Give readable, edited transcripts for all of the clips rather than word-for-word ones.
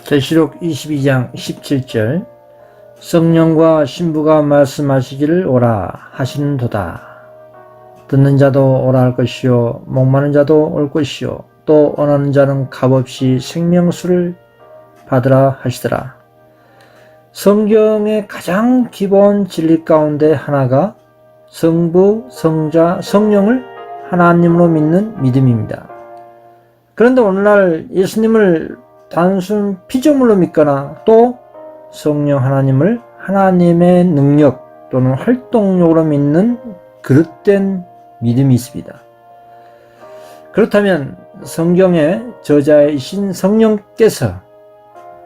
계시록 22장 17절 성령과 신부가 말씀하시기를 오라 하시는도다. 듣는 자도 오라 할 것이요 목마른 자도 올 것이요 또 원하는 자는 값없이 생명수를 받으라 하시더라. 성경의 가장 기본 진리 가운데 하나가 성부, 성자, 성령을 하나님으로 믿는 믿음입니다. 그런데 오늘날 예수님을 단순 피조물로 믿거나 또 성령 하나님을 하나님의 능력 또는 활동력으로 믿는 그릇된 믿음이 있습니다. 그렇다면 성경의 저자이신 성령께서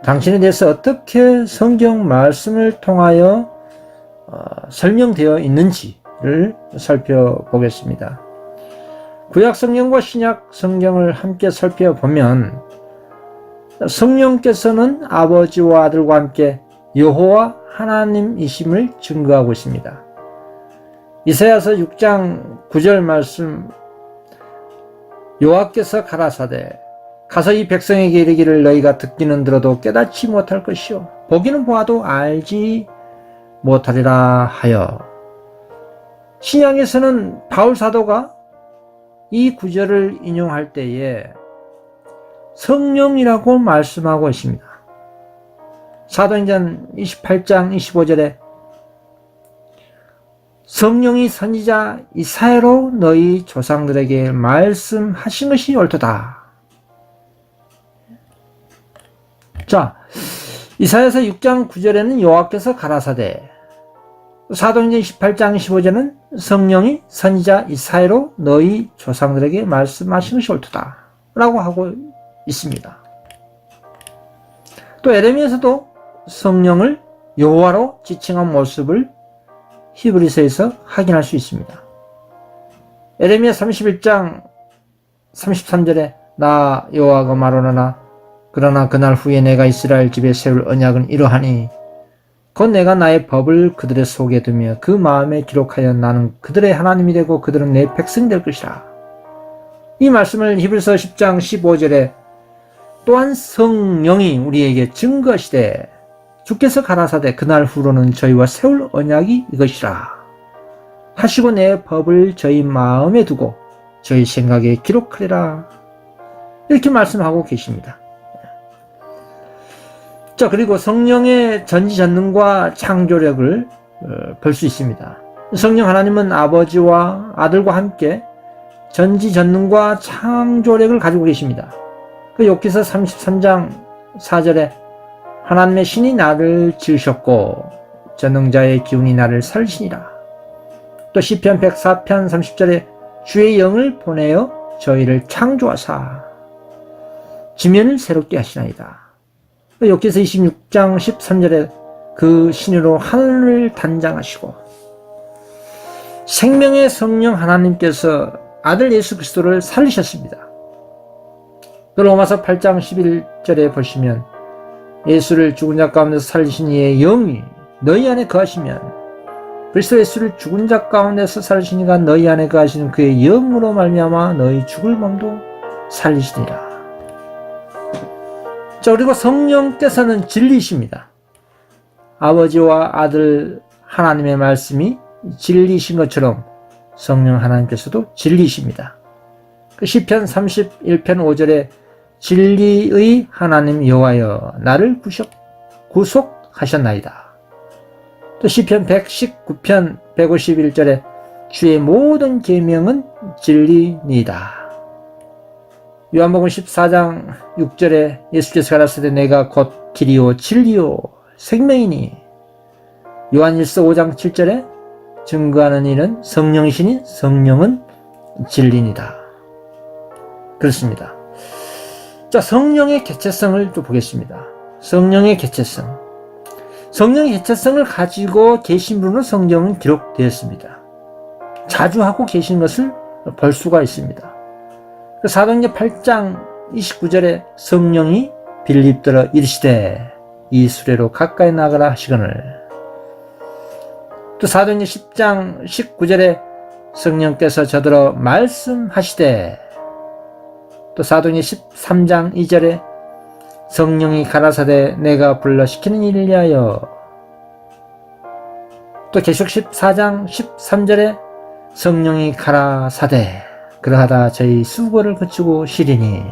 당신에 대해서 어떻게 성경 말씀을 통하여 설명되어 있는지를 살펴보겠습니다. 구약 성경과 신약 성경을 함께 살펴보면 성령께서는 아버지와 아들과 함께 여호와 하나님이심을 증거하고 있습니다. 이사야서 6장 9절 말씀, 여호와께서 가라사대 가서 이 백성에게 이르기를 너희가 듣기는 들어도 깨닫지 못할 것이요 보기는 보아도 알지 못하리라 하여. 신약에서는 바울 사도가 이 구절을 인용할 때에 성령이라고 말씀하고 있습니다. 사도행전 28장 25절에 성령이 선지자 이사야로 너희 조상들에게 말씀하신 것이 옳도다. 자, 이사야서 6장 9절에는 여호와께서 가라사대, 사도행전 28장 15절은 성령이 선지자 이사야로 너희 조상들에게 말씀하신 것이 옳도다 라고 하고 있습니다. 또 에레미야에서도 성령을 여호와로 지칭한 모습을 히브리서에서 확인할 수 있습니다. 에레미야 31장 33절에 나 여호와가 말하노라 그러나 그날 후에 내가 이스라엘 집에 세울 언약은 이러하니 곧 내가 나의 법을 그들의 속에 두며 그 마음에 기록하여 나는 그들의 하나님이 되고 그들은 내 백성이 될 것이라. 이 말씀을 히브리서 10장 15절에 또한 성령이 우리에게 증거하시되 주께서 가라사대 그날 후로는 저희와 세울 언약이 이것이라 하시고 내 법을 저희 마음에 두고 저희 생각에 기록하리라 이렇게 말씀하고 계십니다. 자, 그리고 성령의 전지전능과 창조력을 볼 수 있습니다. 성령 하나님은 아버지와 아들과 함께 전지전능과 창조력을 가지고 계십니다. 그 욥기서 33장 4절에 하나님의 신이 나를 지으셨고 전능자의 기운이 나를 살리시니라. 또 시편 104편 30절에 주의 영을 보내어 저희를 창조하사 지면을 새롭게 하시나이다. 욥기서 26장 13절에 그 신으로 하늘을 단장하시고 생명의 성령 하나님께서 아들 예수 그리스도를 살리셨습니다. 로마서 8장 11절에 보시면 예수를 죽은 자 가운데서 살리신 이의 영이 너희 안에 거하시면 그리스도 예수를 죽은 자 가운데서 살리신 이가 너희 안에 거하시는 그의 영으로 말미암아 너희 죽을 몸도 살리시니라. 자, 그리고 성령께서는 진리이십니다. 아버지와 아들 하나님의 말씀이 진리이신 것처럼 성령 하나님께서도 진리이십니다. 그 시편 31편 5절에 진리의 하나님 여호와여 나를 구속하셨나이다. 또 시편 119편 151절에 주의 모든 계명은 진리니이다. 요한복음 14장 6절에 예수께서 가라사대 내가 곧 길이요 진리요 생명이니. 요한일서 5장 7절에 증거하는 이는 성령이시니 성령은 진리니이다. 그렇습니다. 자, 성령의 개체성을 또 보겠습니다. 성령의 개체성. 성령의 개체성을 가지고 계신 분으로 성경은 기록되었습니다. 자주 하고 계신 것을 볼 수가 있습니다. 사도행전 8장 29절에 성령이 빌립더러 이르시되 이 수레로 가까이 나가라 하시거늘. 또 사도행전 10장 19절에 성령께서 저더러 말씀하시되 또 사도행전 13장 2절에 성령이 가라사대 내가 불러 시키는 일을 위하여. 또 계시록 14장 13절에 성령이 가라사대 그러하다 저희 수고를 그치고 쉬리니.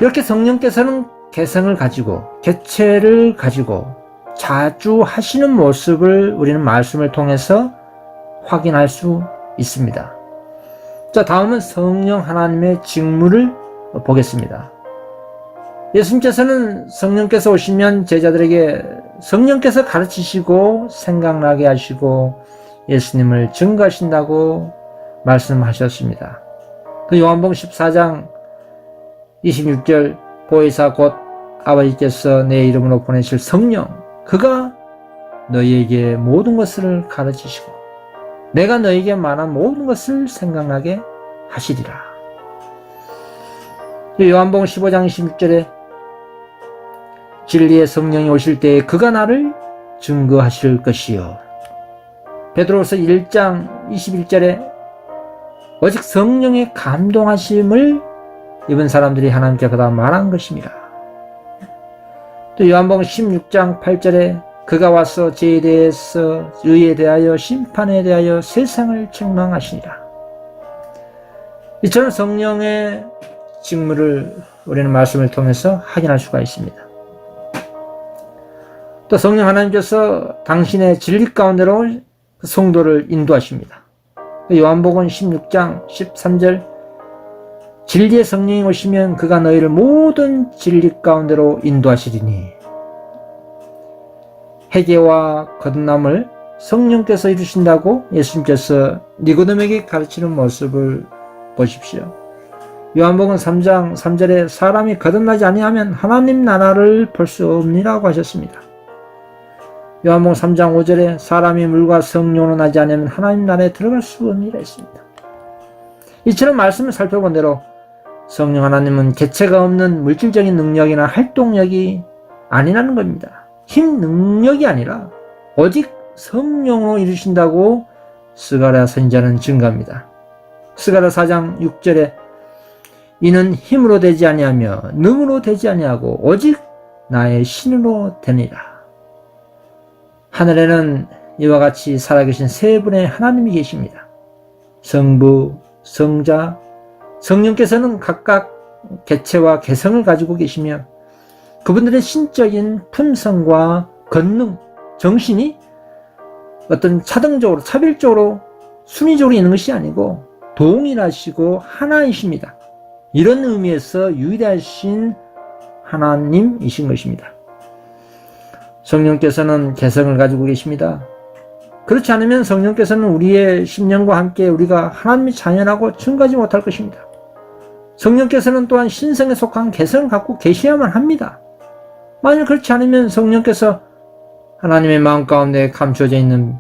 이렇게 성령께서는 개성을 가지고 개체를 가지고 자주 하시는 모습을 우리는 말씀을 통해서 확인할 수 있습니다. 자, 다음은 성령 하나님의 직무를 보겠습니다. 예수님께서는 성령께서 오시면 제자들에게 성령께서 가르치시고 생각나게 하시고 예수님을 증거하신다고 말씀하셨습니다. 그 요한복음 14장 26절 보혜사 곧 아버지께서 내 이름으로 보내실 성령 그가 너희에게 모든 것을 가르치시고 내가 너희에게 말한 모든 것을 생각나게 하시리라. 요한복음 15장 26절에 진리의 성령이 오실 때에 그가 나를 증거하실 것이요. 베드로후서 1장 21절에 오직 성령의 감동하심을 입은 사람들이 하나님께 그다 말한 것입니다. 또 요한복음 16장 8절에 그가 와서 죄에 대해서 의에 대하여 심판에 대하여 세상을 책망하시니라. 이처럼 성령의 직무를 우리는 말씀을 통해서 확인할 수가 있습니다. 또 성령 하나님께서 당신의 진리 가운데로 성도를 인도하십니다. 요한복음 16장 13절 진리의 성령이 오시면 그가 너희를 모든 진리 가운데로 인도하시리니. 회개와 거듭남을 성령께서 이루신다고 예수님께서 니고데모에게 가르치는 모습을 보십시오. 요한복음 3장 3절에 사람이 거듭나지 아니하면 하나님 나라를 볼 수 없니라고 하셨습니다. 요한복음 3장 5절에 사람이 물과 성령으로 나지 않으면 하나님 나라에 들어갈 수 없니라 했습니다. 이처럼 말씀을 살펴본 대로 성령 하나님은 개체가 없는 물질적인 능력이나 활동력이 아니라는 겁니다. 힘 능력이 아니라 오직 성령으로 이루신다고 스가랴 선지자는 증거합니다. 스가랴 4장 6절에 이는 힘으로 되지 아니하며 능으로 되지 아니하고 오직 나의 신으로 되니라. 하늘에는 이와 같이 살아계신 세 분의 하나님이 계십니다. 성부, 성자, 성령께서는 각각 개체와 개성을 가지고 계시며 그분들의 신적인 품성과 권능, 정신이 어떤 차등적으로, 차별적으로, 순위적으로 있는 것이 아니고 동일하시고 하나이십니다. 이런 의미에서 유일하신 하나님이신 것입니다. 성령께서는 개성을 가지고 계십니다. 그렇지 않으면 성령께서는 우리의 심령과 함께 우리가 하나님의 자녀라고 증거하지 못할 것입니다. 성령께서는 또한 신성에 속한 개성을 갖고 계셔야만 합니다. 만일 그렇지 않으면 성령께서 하나님의 마음 가운데 감춰져 있는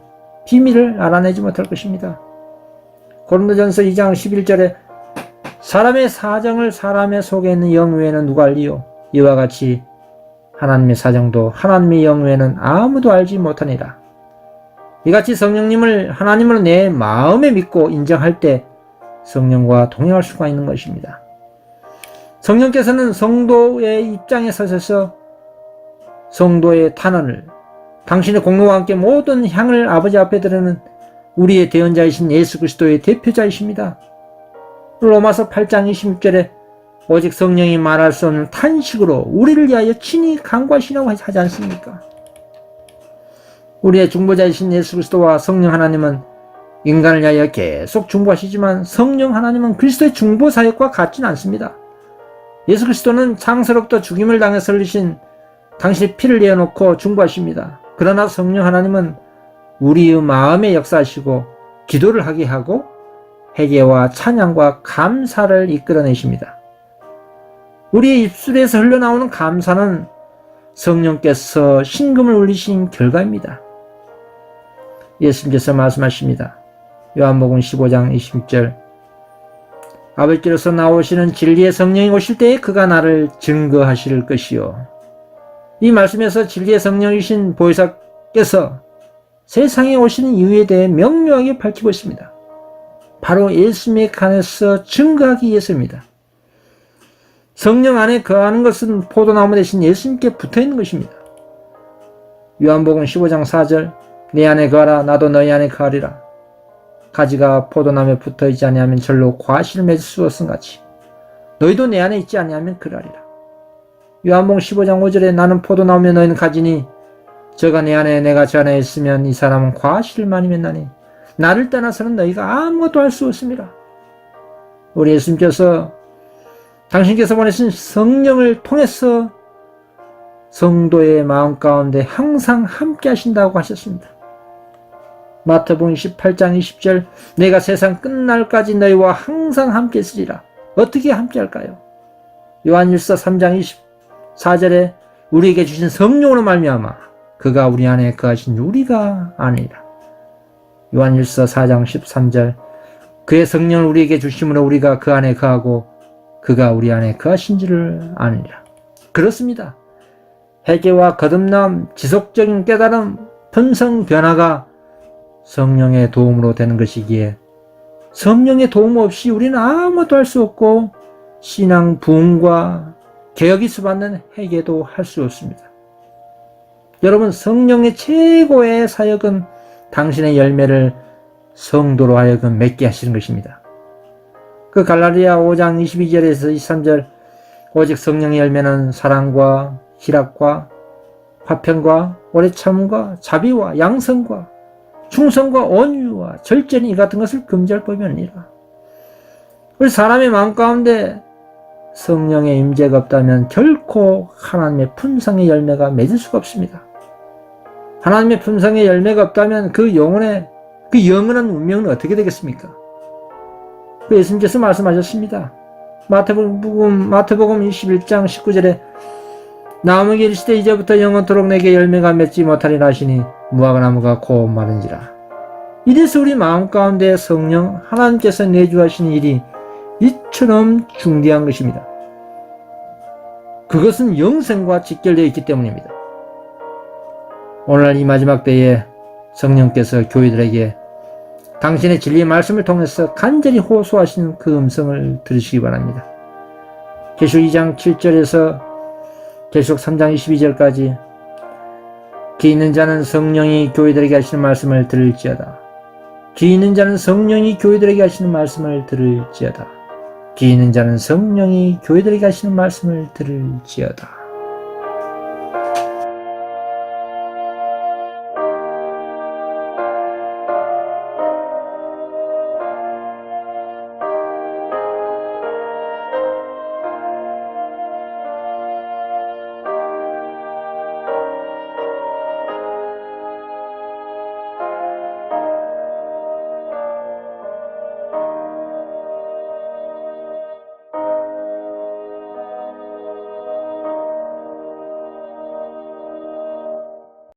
비밀을 알아내지 못할 것입니다. 고린도전서 2장 11절에 사람의 사정을 사람의 속에 있는 영 외에는 누가 알리요? 이와 같이 하나님의 사정도 하나님의 영 외에는 아무도 알지 못하니라. 이같이 성령님을 하나님으로 내 마음에 믿고 인정할 때 성령과 동행할 수가 있는 것입니다. 성령께서는 성도의 입장에 서셔서 성도의 탄원을 당신의 공로와 함께 모든 향을 아버지 앞에 드리는 우리의 대언자이신 예수 그리스도의 대표자이십니다. 로마서 8장 26절에 오직 성령이 말할 수 없는 탄식으로 우리를 위하여 친히 간구하시라고 하지 않습니까? 우리의 중보자이신 예수 그리스도와 성령 하나님은 인간을 위하여 계속 중보하시지만 성령 하나님은 그리스도의 중보 사역과 같지는 않습니다. 예수 그리스도는 창세로부터 죽임을 당해서 흘리신 당신의 피를 내어놓고 중보하십니다. 그러나 성령 하나님은 우리의 마음에 역사하시고 기도를 하게 하고 회개와 찬양과 감사를 이끌어내십니다. 우리의 입술에서 흘러나오는 감사는 성령께서 신금을 울리신 결과입니다. 예수님께서 말씀하십니다. 요한복음 15장 26절 아버지께로서 나오시는 진리의 성령이 오실 때에 그가 나를 증거하실 것이요. 이 말씀에서 진리의 성령이신 보혜사께서 세상에 오시는 이유에 대해 명료하게 밝히고 있습니다. 바로 예수님에 관해서 증거하기 위해서입니다. 성령 안에 거하는 것은 포도나무 대신 예수님께 붙어있는 것입니다. 요한복음 15장 4절 내 안에 거하라 나도 너희 안에 거하리라. 가지가 포도나무에 붙어있지 아니하면 절로 과실을 맺을 수 없음같이 너희도 내 안에 있지 아니하면 그러하리라. 요한복음 15장 5절에 나는 포도나무며 너희는 가지니 저가 내 안에 내가 저 안에 있으면 이 사람은 과실을 많이 맺나니 나를 떠나서는 너희가 아무것도 할 수 없습니다. 우리 예수님께서 당신께서 보내신 성령을 통해서 성도의 마음 가운데 항상 함께 하신다고 하셨습니다. 마태복음 18장 20절 내가 세상 끝날까지 너희와 항상 함께 있으리라. 어떻게 함께 할까요? 요한일서 3장 24절에 우리에게 주신 성령으로 말미암아 그가 우리 안에 거하신 우리가 아니라. 요한일서 4장 13절 그의 성령을 우리에게 주심으로 우리가 그 안에 거하고 그가 우리 안에 거하신 줄을 아니라. 그렇습니다. 회개와 거듭남, 지속적인 깨달음, 품성 변화가 성령의 도움으로 되는 것이기에 성령의 도움 없이 우리는 아무것도 할 수 없고 신앙 부흥과 개혁이 수받는 회개도 할 수 없습니다. 여러분, 성령의 최고의 사역은 당신의 열매를 성도로 하여금 맺게 하시는 것입니다. 그 갈라디아 5장 22절에서 23절 오직 성령의 열매는 사랑과 희락과 화평과 오래 참음과 자비와 양성과 충성과 온유와 절제는 이 같은 것을 금지할 법이 아니라. 우리 사람의 마음 가운데 성령의 임재가 없다면 결코 하나님의 품성의 열매가 맺을 수가 없습니다. 하나님의 품성의 열매가 없다면 그 영혼의 그 영원한 운명은 어떻게 되겠습니까? 그 예수님께서 말씀하셨습니다. 마태복음 21장 19절에 나무에게 이르시되 이제부터 영원토록 내게 열매가 맺지 못하리라 하시니 무화과나무가 곧 마른지라. 이래서 우리 마음 가운데 성령 하나님께서 내주하시는 일이 이처럼 중대한 것입니다. 그것은 영생과 직결되어 있기 때문입니다. 오늘날 이 마지막 때에 성령께서 교회들에게 당신의 진리의 말씀을 통해서 간절히 호소하시는 그 음성을 들으시기 바랍니다. 계시록 2장 7절에서 계시록 3장 22절까지 귀 있는 자는 성령이 교회들에게 하시는 말씀을 들을지어다. 귀 있는 자는 성령이 교회들에게 하시는 말씀을 들을지어다. 귀 있는 자는 성령이 교회들에게 하시는 말씀을 들을지어다.